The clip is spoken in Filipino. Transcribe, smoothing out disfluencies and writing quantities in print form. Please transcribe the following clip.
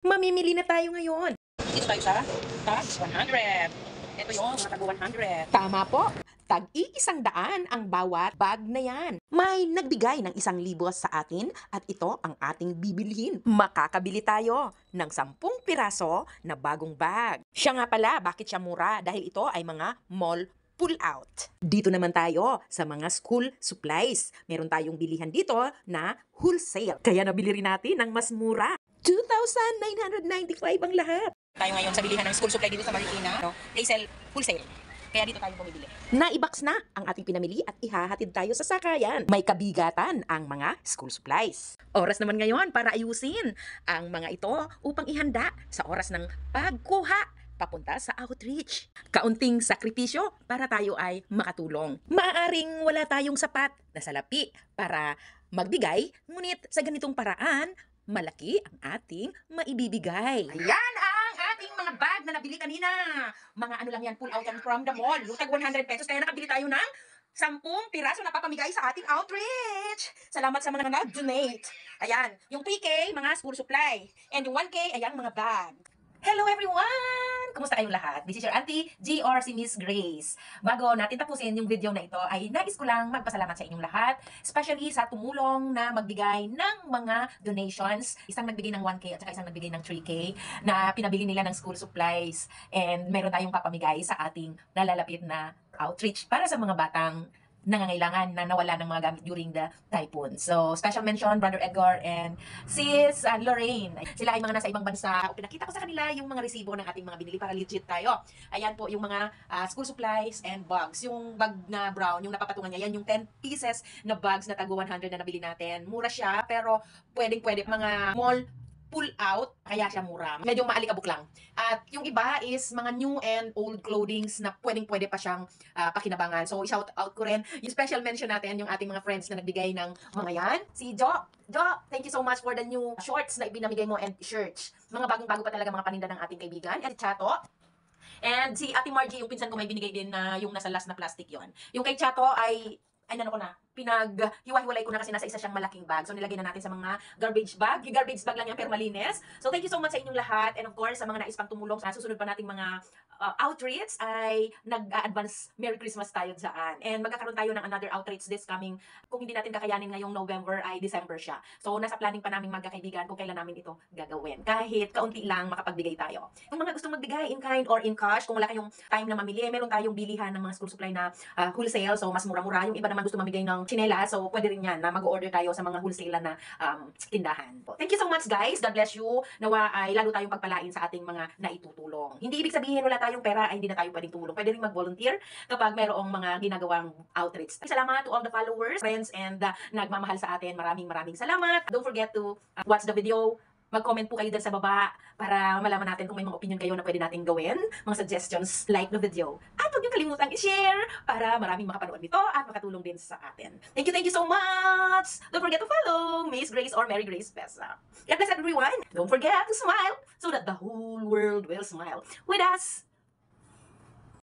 Mamimili na tayo ngayon. Dito tayo sa tag 100. Ito yung mga tag 100. Tama po. Tag-100 ang bawat bag na yan. May nagbigay ng 1,000 sa atin at ito ang ating bibilhin. Makakabili tayo ng 10 piraso na bagong bag. Siya nga pala, bakit siya mura? Dahil ito ay mga mall pull out. Dito naman tayo sa mga school supplies. Meron tayong bilihan dito na wholesale. Kaya nabili rin natin ng mas mura. 2,995 ang lahat. Tayo ngayon sa bilihan ng school supply dito sa Marikina. No? They sell wholesale. Kaya dito tayo bumibili. Naibox na ang ating pinamili at ihahatid tayo sa sakayan. May kabigatan ang mga school supplies. Oras naman ngayon para ayusin ang mga ito upang ihanda sa oras ng pagkuha papunta sa outreach. Kaunting sakripisyo para tayo ay makatulong. Maaaring wala tayong sapat na salapi para magbigay, ngunit sa ganitong paraan, malaki ang ating maibibigay. Ayan ang ating mga bag na nabili kanina. Mga ano lang yan, pull out yan from the mall. Yung tag 100 pesos, kaya nakabili tayo ng 10 piraso na papamigay sa ating outreach. Salamat sa mga nag-donate. Ayan, yung 3K, mga school supply. And yung 1K, ayan mga bag. Hello everyone! Kumusta kayong lahat? This is your Auntie G or si Miss Grace. Bago natin tapusin yung video na ito, ay nais ko lang magpasalamat sa inyong lahat, especially sa tumulong na magbigay ng mga donations. Isang nagbigay ng 1K at saka isang nagbigay ng 3K na pinabili nila ng school supplies. And meron tayong papamigay sa ating nalalapit na outreach para sa mga batang nangangailangan na nawala ng mga gamit during the typhoon. So, special mention, Brother Edgar and Sis Lorraine. Sila ay mga nasa ibang bansa. Pinakita ko sa kanila yung mga resibo ng ating mga binili para legit tayo. Ayan po yung mga school supplies and bags. Yung bag na brown, yung napapatungan niya, yan yung 10 pieces na bags na tago 100 na nabili natin. Mura siya, pero pwedeng-pwede mga mall pull out, kaya siya mura. Medyo maalikabok lang. At yung iba is mga new and old clothings na pwedeng-pwede pa siyang pakinabangan. So, shout out ko rin. Yung special mention natin, yung ating mga friends na nagbigay ng mga yan. Si Jo, thank you so much for the new shorts na ibinamigay mo and shirts. Mga bagong-bago pa talaga mga paninda ng ating kaibigan. And si Chato. And si Ate Margie, yung pinsan ko may binigay din na yung nasa last na plastic yon. Yung kay Chato ay ano ko na, pinaghiwa-hiwalay ko na kasi nasa isa siyang malaking bag. So, nilagay na natin sa mga garbage bag. Yung garbage bag lang yan, pero malinis. So, thank you so much sa inyong lahat. And of course, sa mga nais pang tumulong sa susunod pa nating mga outreach ay nag-advance Merry Christmas tayo dyan. And magkakaroon tayo ng another outreach this coming. Kung hindi natin kakayanin ngayong November, ay December siya. So, nasa planning pa namin magkakaibigan kung kailan namin ito gagawin. Kahit kaunti lang makapagbigay tayo. Kung mga gustong magbigay in kind or in cash, kung wala kayong time na mamili, meron tayong bilihan ng mga school supply na wholesale. So, mas mura-mura. Yung iba naman gusto mamigay ng chinela, so pwede rin yan na mag-order tayo sa mga wholesale na tindahan. Thank you so much guys. God bless you. Nawa ay lalo tayong pagpalain sa ating mga naitutulong. Hindi ibig sabihin wala tayong pera ay hindi na tayo pwedeng tumulong. Pwede rin mag-volunteer kapag mayroong mga ginagawang outreach. Salamat to all the followers, friends, and nagmamahal sa atin. Maraming salamat. Don't forget to watch the video. Mag-comment po kayo dyan sa baba para malaman natin kung may mga opinion kayo na pwede natin gawin. Mga suggestions, like the video. At huwag niyo kalimutang i-share para maraming makapanood nito at makatulong din sa atin. Thank you so much! Don't forget to follow Miss Grace or Mary Grace Pesa. God bless everyone! Don't forget to smile so that the whole world will smile with us!